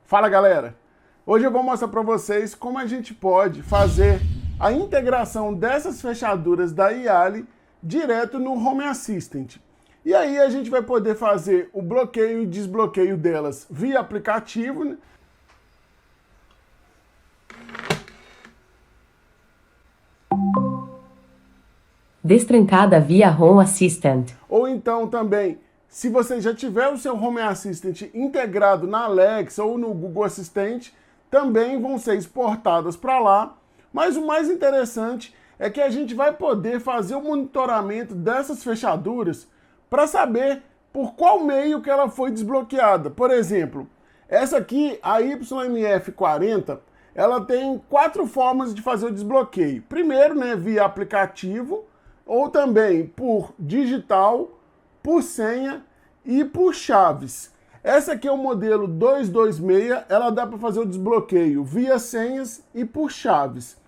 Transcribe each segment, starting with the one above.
Fala galera! Hoje eu vou mostrar para vocês como a gente pode fazer a integração dessas fechaduras da Yali direto no Home Assistant. E aí a gente vai poder fazer o bloqueio e desbloqueio delas via aplicativo, né? Destrancada via Home Assistant. Ou então também, se você já tiver o seu Home Assistant integrado na Alexa ou no Google Assistente, também vão ser exportadas para lá. Mas o mais interessante é que a gente vai poder fazer o monitoramento dessas fechaduras para saber por qual meio que ela foi desbloqueada. Por exemplo, essa aqui, a YMF40, ela tem 4 formas de fazer o desbloqueio. Primeiro, né, via aplicativo, ou também por digital, por senha e por chaves. Essa aqui é o modelo 226, ela dá para fazer o desbloqueio via senhas e por chaves.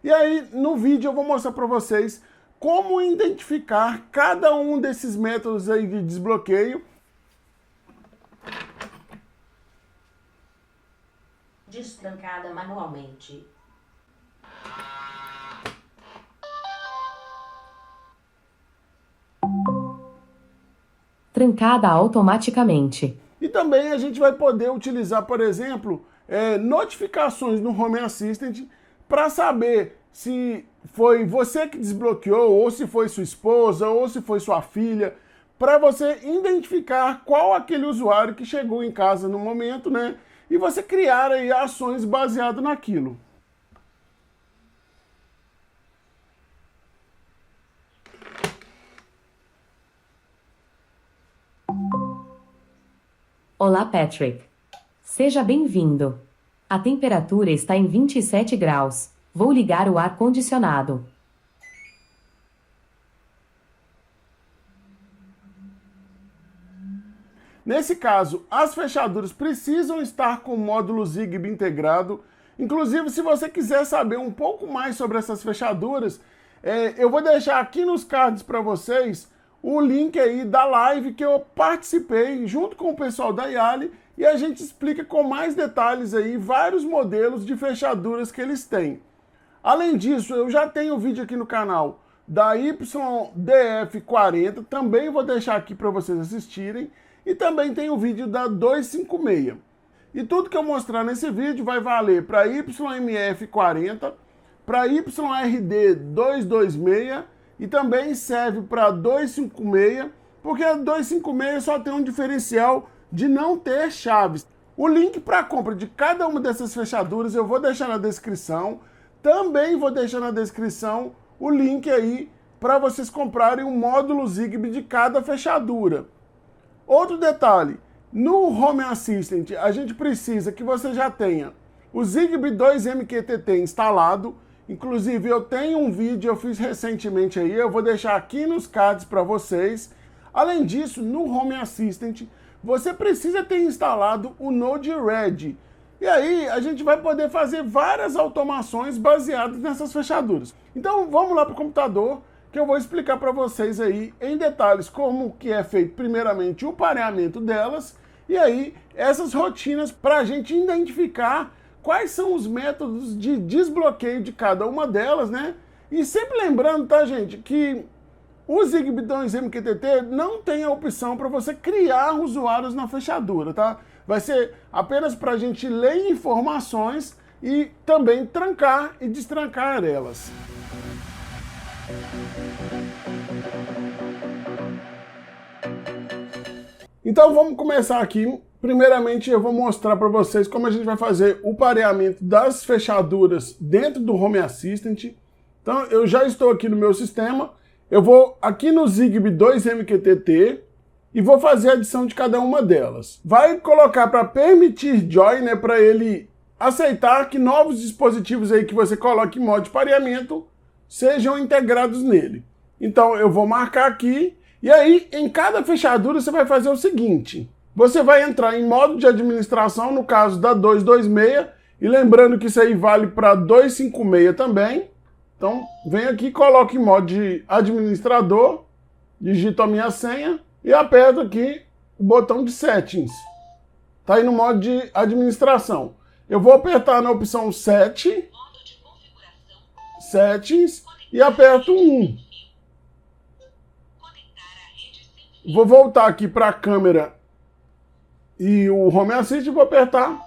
E aí, no vídeo eu vou mostrar para vocês como identificar cada um desses métodos aí de desbloqueio. Destrancada manualmente. Trancada automaticamente. E também a gente vai poder utilizar, por exemplo, notificações no Home Assistant para saber se foi você que desbloqueou, ou se foi sua esposa, ou se foi sua filha, para você identificar qual aquele usuário que chegou em casa no momento, né? E você criar aí ações baseadas naquilo. Olá, Patrick. Seja bem-vindo. A temperatura está em 27 graus. Vou ligar o ar-condicionado. Nesse caso, as fechaduras precisam estar com o módulo Zigbee integrado. Inclusive, se você quiser saber um pouco mais sobre essas fechaduras, eu vou deixar aqui nos cards para vocês o link aí da live que eu participei junto com o pessoal da Yali e a gente explica com mais detalhes aí vários modelos de fechaduras que eles têm. Além disso, eu já tenho vídeo aqui no canal da YDF40, também vou deixar aqui para vocês assistirem, e também tem o vídeo da 256. E tudo que eu mostrar nesse vídeo vai valer para YMF40, para YRD 226 e também serve para 256, porque a 256 só tem um diferencial de não ter chaves. O link para a compra de cada uma dessas fechaduras eu vou deixar na descrição. Também vou deixar na descrição o link aí para vocês comprarem um módulo Zigbee de cada fechadura. Outro detalhe, no Home Assistant a gente precisa que você já tenha o Zigbee 2MQTT instalado. Inclusive eu tenho um vídeo, eu fiz recentemente aí, eu vou deixar aqui nos cards para vocês. Além disso, no Home Assistant você precisa ter instalado o Node-RED. E aí a gente vai poder fazer várias automações baseadas nessas fechaduras. Então vamos lá para o computador que eu vou explicar para vocês aí em detalhes como que é feito primeiramente o pareamento delas e aí essas rotinas para a gente identificar quais são os métodos de desbloqueio de cada uma delas, né? E sempre lembrando, tá gente, que o Zigbee 2MQTT não tem a opção para você criar usuários na fechadura, tá? Vai ser apenas para a gente ler informações e também trancar e destrancar elas. Então vamos começar aqui. Primeiramente eu vou mostrar para vocês como a gente vai fazer o pareamento das fechaduras dentro do Home Assistant. Então eu já estou aqui no meu sistema. Eu vou aqui no Zigbee 2MQTT e vou fazer a adição de cada uma delas. Vai colocar para permitir join, né, para ele aceitar que novos dispositivos aí que você coloque em modo de pareamento sejam integrados nele. Então eu vou marcar aqui e aí em cada fechadura você vai fazer o seguinte. Você vai entrar em modo de administração, no caso da 226, e lembrando que isso aí vale para 256 também. Então, vem aqui, coloque em modo de administrador, digito a minha senha e aperto aqui o botão de settings. Tá aí no modo de administração. Eu vou apertar na opção Settings e aperto 1. Vou voltar aqui para a câmera e o Home Assist e vou apertar.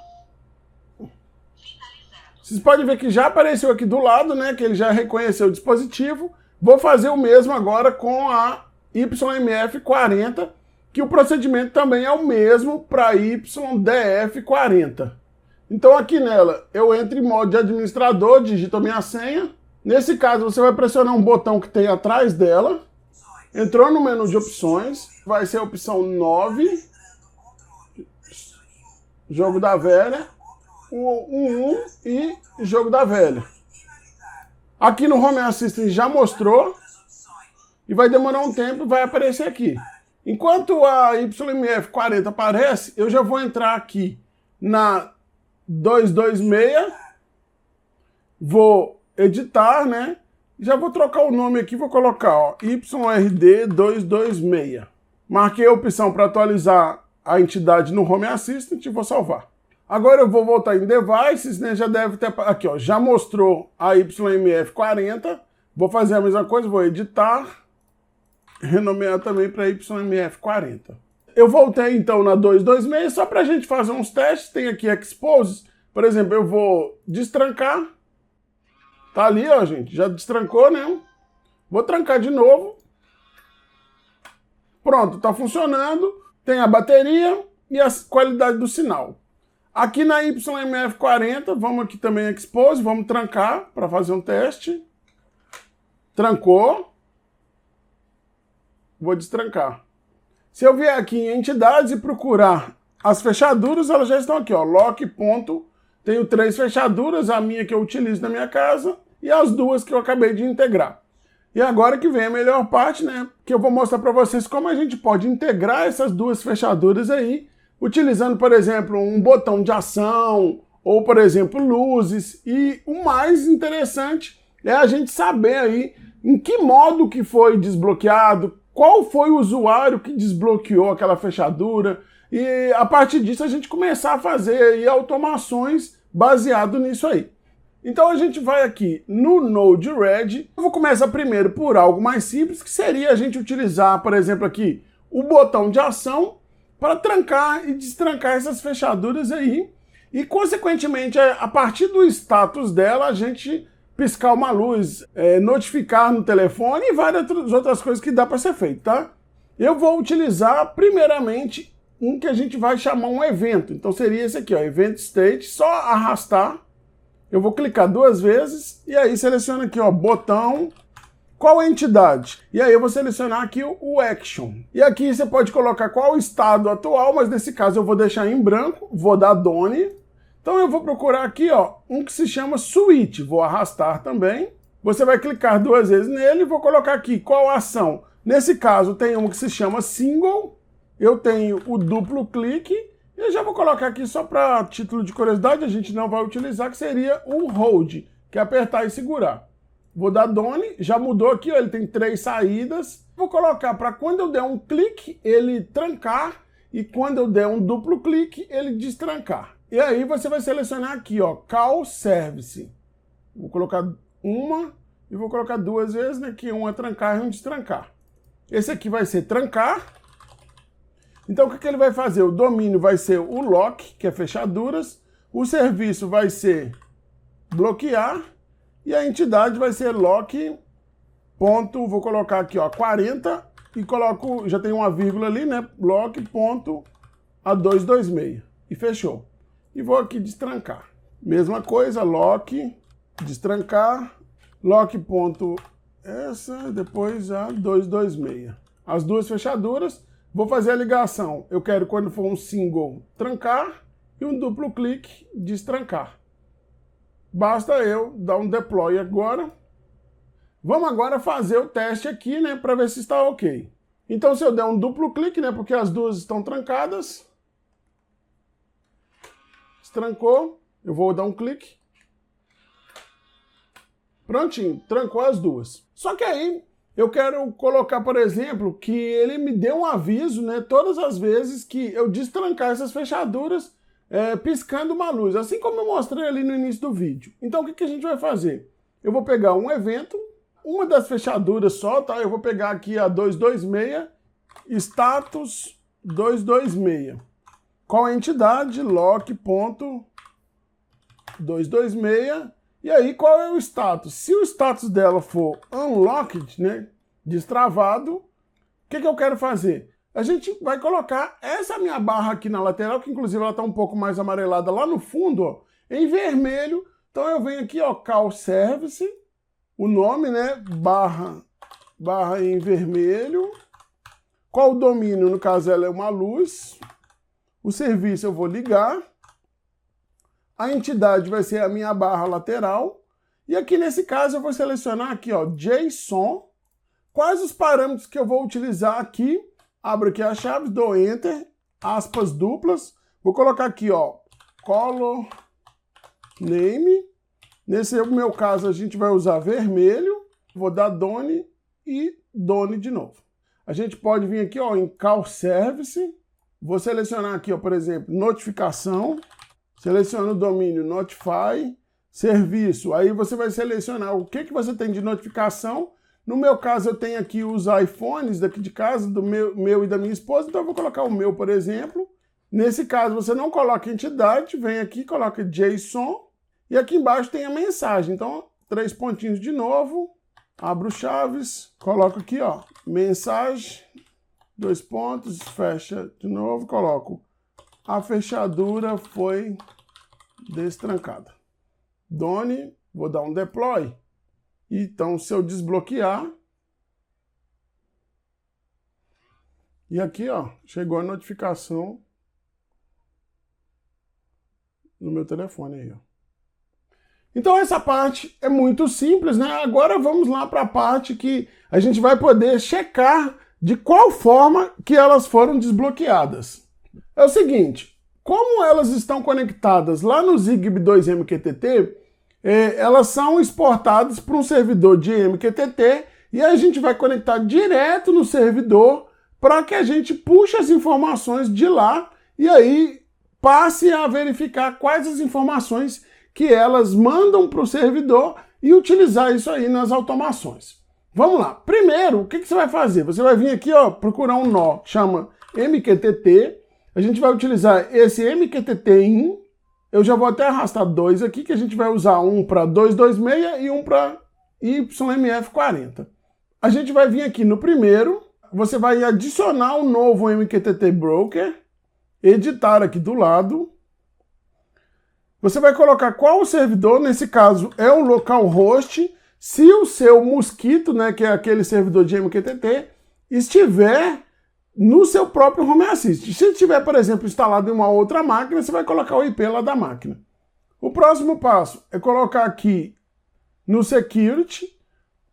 Vocês podem ver que já apareceu aqui do lado, né, que ele já reconheceu o dispositivo. Vou fazer o mesmo agora com a YMF40, que o procedimento também é o mesmo para YDF40. Então aqui nela, eu entro em modo de administrador, digito a minha senha. Nesse caso, você vai pressionar um botão que tem atrás dela. Entrou no menu de opções, vai ser a opção 9, jogo da velha, o 1 e jogo da velha. Aqui no Home Assistant já mostrou e vai demorar um tempo e vai aparecer aqui. Enquanto a YMF40 aparece, eu já vou entrar aqui na 226, vou editar, né? Já vou trocar o nome aqui, vou colocar ó, YRD226. Marquei a opção para atualizar a entidade no Home Assistant e vou salvar. Agora eu vou voltar em Devices, né? Já deve ter... Aqui, ó, já mostrou a YMF40. Vou fazer a mesma coisa, vou editar, renomear também para YMF40. Eu voltei então na 226, só para a gente fazer uns testes. Tem aqui Expose, por exemplo, eu vou destrancar. Tá ali, ó, gente, já destrancou, né? Vou trancar de novo. Pronto, tá funcionando. Tem a bateria e a qualidade do sinal. Aqui na YMF40, vamos aqui também Expose, vamos trancar para fazer um teste. Trancou. Vou destrancar. Se eu vier aqui em entidades e procurar as fechaduras, elas já estão aqui, ó, lock, ponto. Tenho 3 fechaduras, a minha que eu utilizo na minha casa e as 2 que eu acabei de integrar. E agora que vem a melhor parte, né, que eu vou mostrar para vocês como a gente pode integrar essas 2 fechaduras aí, utilizando, por exemplo, um botão de ação ou, por exemplo, luzes. E o mais interessante é a gente saber aí em que modo que foi desbloqueado, qual foi o usuário que desbloqueou aquela fechadura, e a partir disso a gente começar a fazer aí automações baseado nisso aí. Então a gente vai aqui no Node-RED. Eu vou começar primeiro por algo mais simples, que seria a gente utilizar, por exemplo, aqui o botão de ação para trancar e destrancar essas fechaduras aí. E, consequentemente, a partir do status dela, a gente piscar uma luz, notificar no telefone e várias outras coisas que dá para ser feito, tá? Eu vou utilizar, primeiramente, um que a gente vai chamar um evento. Então seria esse aqui, ó, Event State, só arrastar. Eu vou clicar 2 vezes e aí seleciono aqui, ó, botão, qual é a entidade? E aí eu vou selecionar aqui o Action. E aqui você pode colocar qual o estado atual, mas nesse caso eu vou deixar em branco, vou dar Done. Então eu vou procurar aqui, ó, um que se chama Switch, vou arrastar também. Você vai clicar 2 vezes nele e vou colocar aqui qual a ação. Nesse caso tem um que se chama Single, eu tenho o duplo clique, e eu já vou colocar aqui só para título de curiosidade, a gente não vai utilizar, que seria o Hold, que é apertar e segurar. Vou dar Done, já mudou aqui, ó, ele tem 3 saídas. Vou colocar para quando eu der um clique, ele trancar, e quando eu der um duplo clique, ele destrancar. E aí você vai selecionar aqui, ó, Call Service. Vou colocar uma e vou colocar 2 vezes, né, que um é trancar e um destrancar. Esse aqui vai ser trancar. Então o que ele vai fazer? O domínio vai ser o lock, que é fechaduras. O serviço vai ser bloquear. E a entidade vai ser lock, ponto, vou colocar aqui, ó, 40. E coloco, já tem uma vírgula ali, né, lock, ponto, a 226. E fechou. E vou aqui destrancar. Mesma coisa, lock, destrancar, lock, ponto, essa, depois a 226. As 2 fechaduras. Vou fazer a ligação. Eu quero, quando for um single, trancar e um duplo clique, destrancar. Basta eu dar um deploy agora. Vamos agora fazer o teste aqui, né, para ver se está ok. Então, se eu der um duplo clique, né, porque as 2 estão trancadas, destrancou, eu vou dar um clique. Prontinho, trancou as 2. Só que aí eu quero colocar, por exemplo, que ele me dê um aviso, né, todas as vezes que eu destrancar essas fechaduras piscando uma luz, assim como eu mostrei ali no início do vídeo. Então o que a gente vai fazer? Eu vou pegar um evento, uma das fechaduras só, tá? Eu vou pegar aqui a 226, status 226. Qual a entidade? Lock.226. E aí, qual é o status? Se o status dela for unlocked, né, destravado, o que eu quero fazer? A gente vai colocar essa minha barra aqui na lateral, que inclusive ela está um pouco mais amarelada lá no fundo, ó, em vermelho. Então eu venho aqui, ó, call service, o nome, né, barra em vermelho. Qual o domínio? No caso, ela é uma luz. O serviço eu vou ligar. A entidade vai ser a minha barra lateral. E aqui nesse caso eu vou selecionar aqui, ó, JSON. Quais os parâmetros que eu vou utilizar aqui? Abro aqui a chave, dou Enter, aspas duplas. Vou colocar aqui, ó, color name. Nesse meu caso a gente vai usar vermelho. Vou dar Done e Done de novo. A gente pode vir aqui, ó, em Call Service. Vou selecionar aqui, ó, por exemplo, notificação. Seleciono o domínio Notify. Serviço. Aí você vai selecionar o que você tem de notificação. No meu caso, eu tenho aqui os iPhones daqui de casa, do meu e da minha esposa, então eu vou colocar o meu, por exemplo. Nesse caso, você não coloca entidade, vem aqui, coloca JSON, e aqui embaixo tem a mensagem. Então, 3 pontinhos de novo, abro chaves, coloco aqui, ó, mensagem, 2 pontos, fecha de novo, coloco a fechadura foi destrancada. Done, vou dar um deploy. Então, se eu desbloquear, e aqui, ó, chegou a notificação no meu telefone aí, ó. Então, essa parte é muito simples, né? Agora vamos lá para a parte que a gente vai poder checar de qual forma que elas foram desbloqueadas. É o seguinte, como elas estão conectadas lá no Zigbee 2MQTT, elas são exportadas para um servidor de MQTT e a gente vai conectar direto no servidor para que a gente puxe as informações de lá e aí passe a verificar quais as informações que elas mandam para o servidor e utilizar isso aí nas automações. Vamos lá. Primeiro, o que você vai fazer? Você vai vir aqui, ó, procurar um nó, chama MQTT. A gente vai utilizar esse MQTT-in. Eu já vou até arrastar 2 aqui, que a gente vai usar um para 226 e um para YMF40. A gente vai vir aqui no primeiro, você vai adicionar um novo MQTT Broker, editar aqui do lado. Você vai colocar qual o servidor, nesse caso é o localhost, se o seu Mosquito, né, que é aquele servidor de MQTT, estiver no seu próprio Home Assistant. Se estiver, por exemplo, instalado em uma outra máquina, você vai colocar o IP lá da máquina. O próximo passo é colocar aqui no Security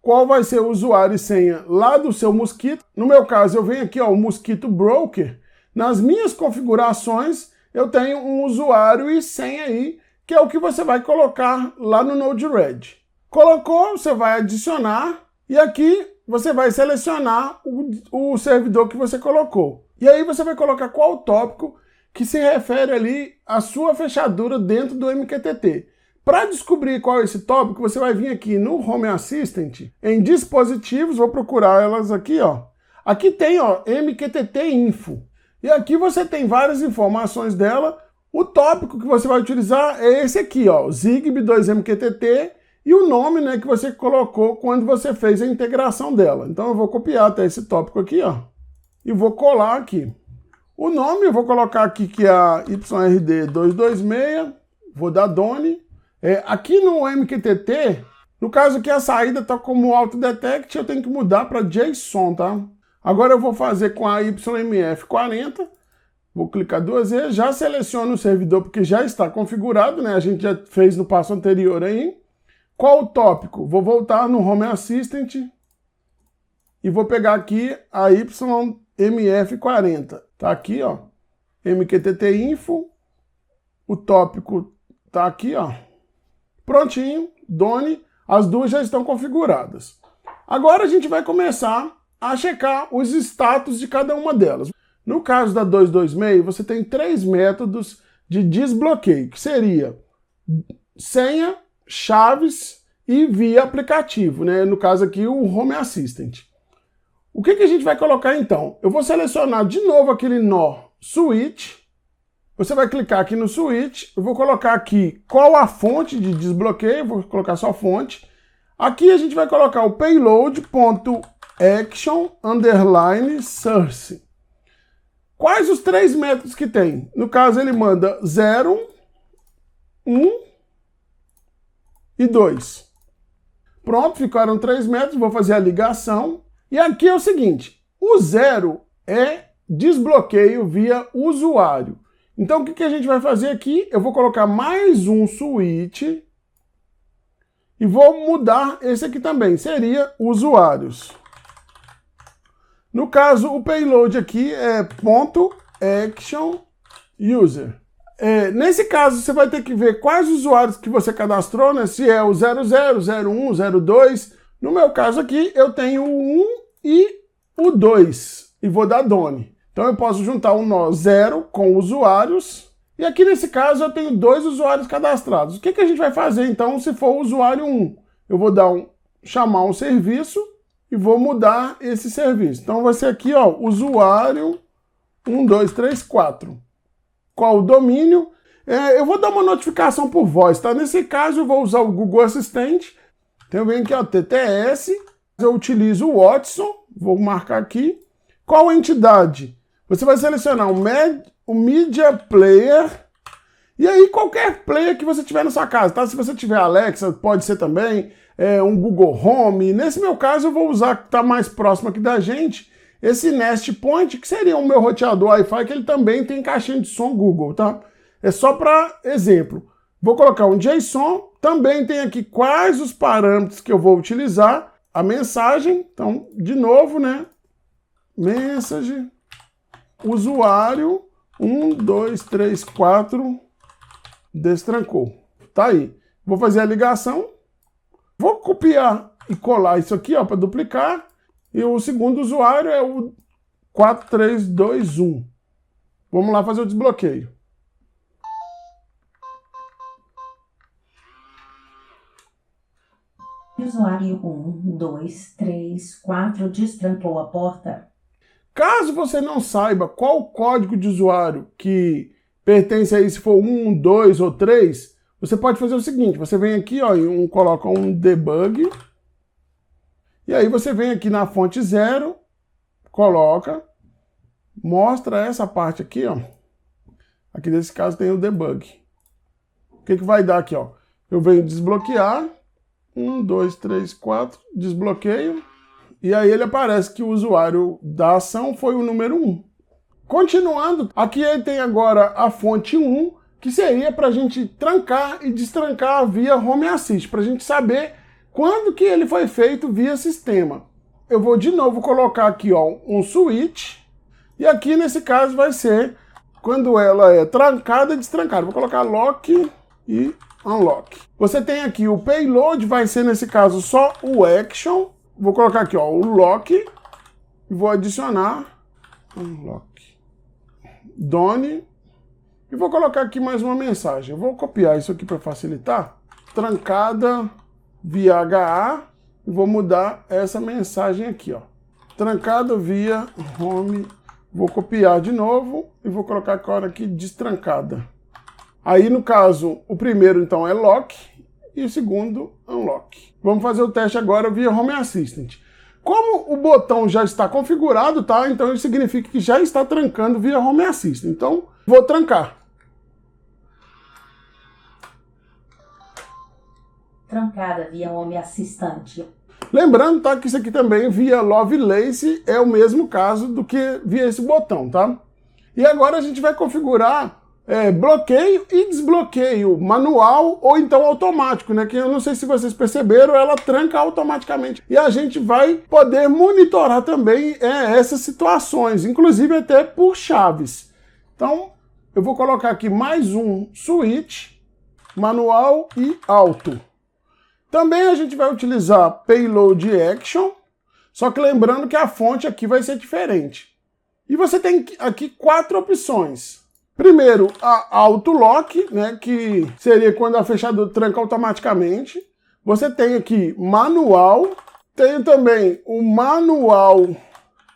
qual vai ser o usuário e senha lá do seu Mosquito. No meu caso, eu venho aqui, ó, o Mosquito Broker. Nas minhas configurações, eu tenho um usuário e senha aí, que é o que você vai colocar lá no Node-RED. Colocou, você vai adicionar e aqui você vai selecionar o servidor que você colocou. E aí você vai colocar qual tópico que se refere ali à sua fechadura dentro do MQTT. Para descobrir qual é esse tópico, você vai vir aqui no Home Assistant, em dispositivos, vou procurar elas aqui, ó. Aqui tem, ó, MQTT Info. E aqui você tem várias informações dela. O tópico que você vai utilizar é esse aqui, ó, Zigbee 2MQTT, e o nome, né, que você colocou quando você fez a integração dela. Então eu vou copiar até esse tópico aqui, ó, e vou colar aqui. O nome eu vou colocar aqui que é a YRD 226, vou dar Done. Aqui no MQTT, no caso aqui a saída está como Autodetect, eu tenho que mudar para JSON, tá? Agora eu vou fazer com a YMF40, vou clicar 2 vezes, já seleciono o servidor porque já está configurado, né? A gente já fez no passo anterior aí. Qual o tópico? Vou voltar no Home Assistant e vou pegar aqui a YMF40. Tá aqui, ó, MQTT Info, o tópico tá aqui, ó. Prontinho, Done, as duas já estão configuradas. Agora a gente vai começar a checar os status de cada uma delas. No caso da 226, você tem 3 métodos de desbloqueio, que seria senha, chaves e via aplicativo, né? No caso aqui, o Home Assistant. O que a gente vai colocar então? Eu vou selecionar de novo aquele nó Switch. Você vai clicar aqui no Switch. Eu vou colocar aqui qual a fonte de desbloqueio. Vou colocar só a fonte. Aqui a gente vai colocar o payload.action_source. Quais os 3 métodos que tem? No caso, ele manda 0, 1 e 2. Pronto, ficaram 3 métodos. Vou fazer a ligação. E aqui é o seguinte, o 0 é desbloqueio via usuário. Então o que a gente vai fazer aqui? Eu vou colocar mais um switch e vou mudar esse aqui também, seria usuários. No caso, o payload aqui é .ActionUser. Nesse caso, você vai ter que ver quais usuários que você cadastrou, né? Se é o 00, 01, 02... No meu caso aqui, eu tenho o 1 e o 2, e vou dar Done. Então eu posso juntar o nó 0 com usuários, e aqui nesse caso eu tenho 2 usuários cadastrados. O que a gente vai fazer então se for o usuário 1? Eu vou dar chamar um serviço e vou mudar esse serviço. Então vai ser aqui, ó, usuário 1234. Qual o domínio? Eu vou dar uma notificação por voz, tá? Nesse caso eu vou usar o Google Assistente. Então eu venho aqui, ó, TTS, eu utilizo o Watson, vou marcar aqui. Qual a entidade? Você vai selecionar o Media Player, e aí qualquer player que você tiver na sua casa, tá? Se você tiver Alexa, pode ser também um Google Home. Nesse meu caso eu vou usar, que está mais próximo aqui da gente, esse Nest Point, que seria o meu roteador Wi-Fi, que ele também tem caixinha de som Google, tá? É só para exemplo. Vou colocar um JSON, também tem aqui quais os parâmetros que eu vou utilizar, a mensagem, então, de novo, né? Message, usuário, 1234, destrancou. Tá aí. Vou fazer a ligação, vou copiar e colar isso aqui, ó, para duplicar, e o segundo usuário é o 4321. Vamos lá fazer o desbloqueio. Usuário 1, 2, 3, 4 destrancou a porta. Caso você não saiba qual o código de usuário que pertence aí, se for 1, 2 ou 3, você pode fazer o seguinte, você vem aqui, ó, e coloca um debug, e aí você vem aqui na fonte 0, coloca, mostra essa parte aqui, ó. Aqui nesse caso tem o debug. O que vai dar aqui, ó? Eu venho desbloquear, 1, 2, 3, 4, desbloqueio, e aí ele aparece que o usuário da ação foi o número 1. Continuando, aqui ele tem agora a fonte 1, que seria para a gente trancar e destrancar via Home Assist, para a gente saber quando que ele foi feito via sistema. Eu vou de novo colocar aqui, ó, um switch, e aqui nesse caso vai ser quando ela é trancada e destrancada. Vou colocar lock e unlock. Você tem aqui o payload, vai ser nesse caso só o action. Vou colocar aqui, ó, o lock e vou adicionar unlock, done, e vou colocar aqui mais uma mensagem. Eu vou copiar isso aqui para facilitar. Trancada via HA, e vou mudar essa mensagem aqui, ó. Trancada via home. Vou copiar de novo e vou colocar agora aqui destrancada. Aí, no caso, o primeiro, então, é lock e o segundo, unlock. Vamos fazer o teste agora via Home Assistant. Como o botão já está configurado, tá? Então, isso significa que já está trancando via Home Assistant. Então, vou trancar. Trancada via Home Assistant. Lembrando, tá, que isso aqui também via Lovelace é o mesmo caso do que via esse botão, tá? E agora a gente vai configurar bloqueio e desbloqueio manual ou então automático, né? Que eu não sei se vocês perceberam, ela tranca automaticamente. E a gente vai poder monitorar também essas situações, inclusive até por chaves. Então, eu vou colocar aqui mais um switch, manual e auto. Também a gente vai utilizar payload action, só que lembrando que a fonte aqui vai ser diferente. E você tem aqui 4 opções. Primeiro, a Auto-Lock, né, que seria quando a fechadura tranca automaticamente. Você tem aqui manual, tem também o manual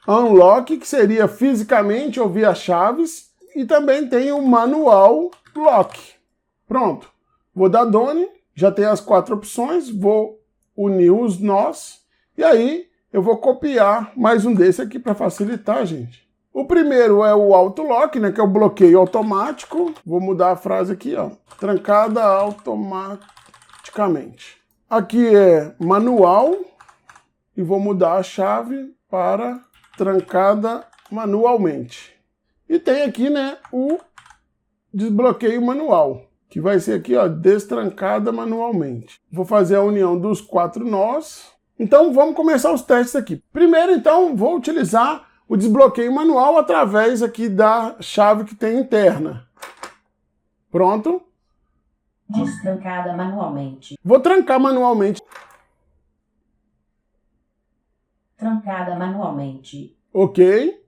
Unlock, que seria fisicamente ou via chaves, e também tem o manual Lock. Pronto. Vou dar Done, já tem as 4 opções, vou unir os nós, e aí eu vou copiar mais um desse aqui para facilitar, gente. O primeiro é o Auto-Lock, né, que é o bloqueio automático. Vou mudar a frase aqui, ó. Trancada automaticamente. Aqui é manual, e vou mudar a chave para trancada manualmente. E tem aqui, né, o desbloqueio manual, que vai ser aqui, ó, destrancada manualmente. Vou fazer a união dos 4 nós. Então vamos começar os testes aqui. Primeiro, então, vou utilizar o desbloqueio manual através aqui da chave que tem interna. Pronto. Destrancada manualmente. Vou trancar manualmente. Trancada manualmente. Ok.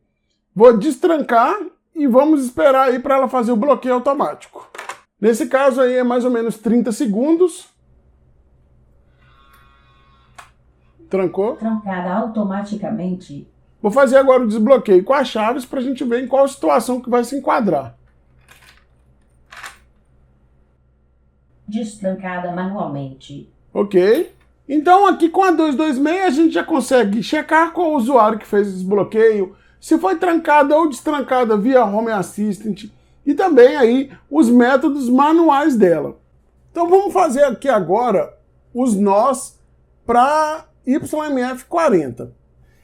Vou destrancar e vamos esperar aí para ela fazer o bloqueio automático. Nesse caso aí é mais ou menos 30 segundos. Trancou. Trancada automaticamente. Vou fazer agora o desbloqueio com as chaves para a gente ver em qual situação que vai se enquadrar. Destrancada manualmente. Ok. Então aqui com a 226 a gente já consegue checar qual o usuário que fez o desbloqueio, se foi trancada ou destrancada via Home Assistant e também aí os métodos manuais dela. Então vamos fazer aqui agora os nós para YMF40.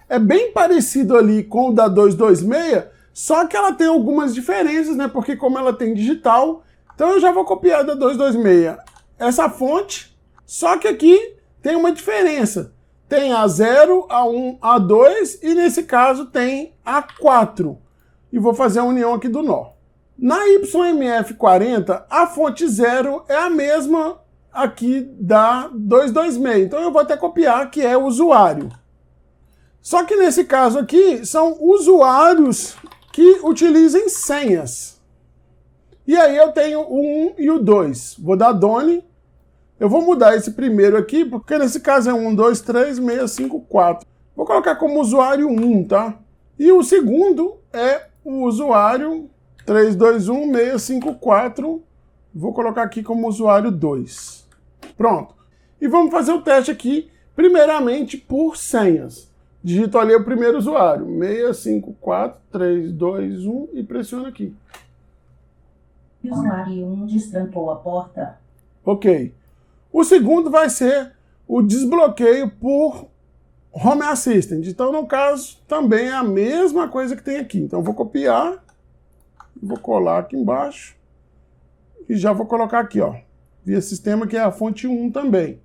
É bem parecido ali com o da 226, só que ela tem algumas diferenças, né? Porque como ela tem digital, então eu já vou copiar da 226 essa fonte, só que aqui tem uma diferença. Tem a 0, a 1, a 2 e nesse caso tem a 4. E vou fazer a união aqui do nó. Na YMF40, a fonte 0 é a mesma aqui da 226. Então eu vou até copiar, que é o usuário. Só que nesse caso aqui, são usuários que utilizem senhas. E aí eu tenho o 1 e o 2. Vou dar Done. Eu vou mudar esse primeiro aqui, porque nesse caso é 1, 2, 3, 6, 5, 4. Vou colocar como usuário 1, tá? E o segundo é o usuário 3, 2, 1, 6, 5, 4. Vou colocar aqui como usuário 2. Pronto. E vamos fazer o teste aqui, primeiramente por senhas. Digito ali o primeiro usuário. 6, 5, 4, 3, 2, 1 e pressiono aqui. Usuário 1 destrancou a porta. Ok. O segundo vai ser o desbloqueio por Home Assistant. Então, no caso, também é a mesma coisa que tem aqui. Então, eu vou copiar, vou colar aqui embaixo e já vou colocar aqui, ó, via sistema, que é a fonte 1 também.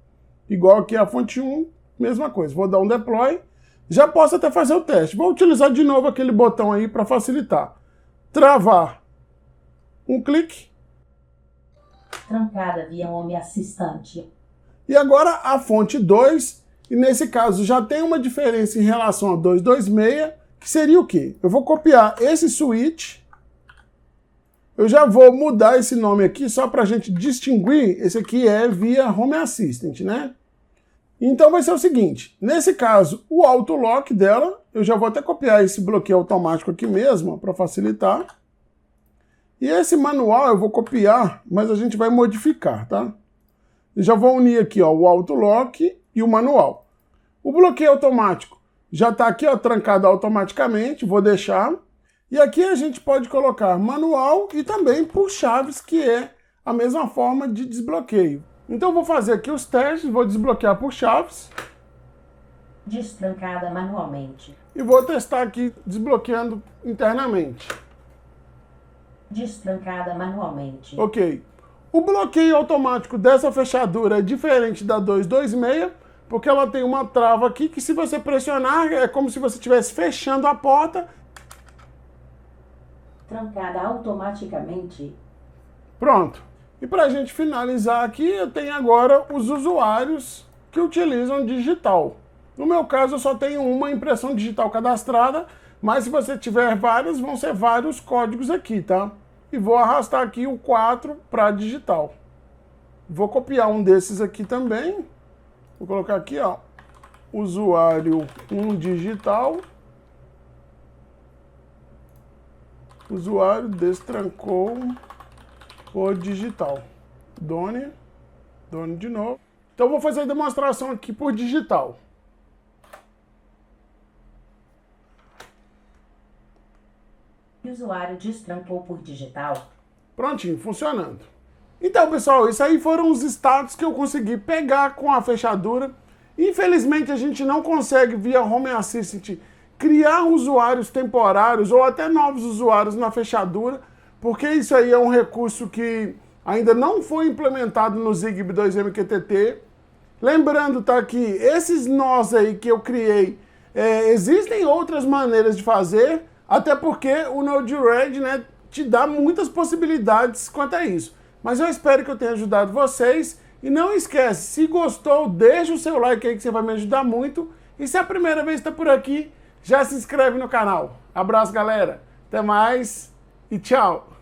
Igual aqui a fonte 1, mesma coisa. Vou dar um deploy. Já posso até fazer o teste. Vou utilizar de novo aquele botão aí para facilitar. Travar. Um clique. Trancada via Home Assistant. E agora a fonte 2, e nesse caso já tem uma diferença em relação a 226, que seria o quê? Eu vou copiar esse switch, eu já vou mudar esse nome aqui só para a gente distinguir, esse aqui é via Home Assistant, né? Então vai ser o seguinte, nesse caso o Auto-Lock dela, eu já vou até copiar esse bloqueio automático aqui mesmo, para facilitar. E esse manual eu vou copiar, mas a gente vai modificar, tá? Eu já vou unir aqui, ó, o Auto-Lock e o manual. O bloqueio automático já está aqui, ó, trancado automaticamente, vou deixar. E aqui a gente pode colocar manual e também por chaves, que é a mesma forma de desbloqueio. Então eu vou fazer aqui os testes, vou desbloquear por chaves. Destrancada manualmente. E vou testar aqui desbloqueando internamente. Destrancada manualmente. Ok. O bloqueio automático dessa fechadura é diferente da 226, porque ela tem uma trava aqui que se você pressionar é como se você estivesse fechando a porta. Trancada automaticamente. Pronto. E para a gente finalizar aqui, eu tenho agora os usuários que utilizam digital. No meu caso, eu só tenho uma impressão digital cadastrada, mas se você tiver várias, vão ser vários códigos aqui, tá? e vou arrastar aqui o 4 para digital. Vou copiar um desses aqui também. Vou colocar aqui, ó, usuário 1 digital. Usuário destrancou o digital. Done de novo. Então vou fazer a demonstração aqui por digital. O usuário destrancou por digital. Prontinho, funcionando. Então, pessoal, isso aí foram os status que eu consegui pegar com a fechadura. Infelizmente, a gente não consegue, via Home Assistant, criar usuários temporários ou até novos usuários na fechadura, porque isso aí é um recurso que ainda não foi implementado no Zigbee 2MQTT. Lembrando, tá, que esses nós aí que eu criei, existem outras maneiras de fazer, até porque o Node-RED, né, te dá muitas possibilidades quanto a isso. Mas eu espero que eu tenha ajudado vocês. E não esquece, se gostou, deixa o seu like aí que você vai me ajudar muito. E se é a primeira vez que está por aqui, já se inscreve no canal. Abraço, galera. Até mais e tchau.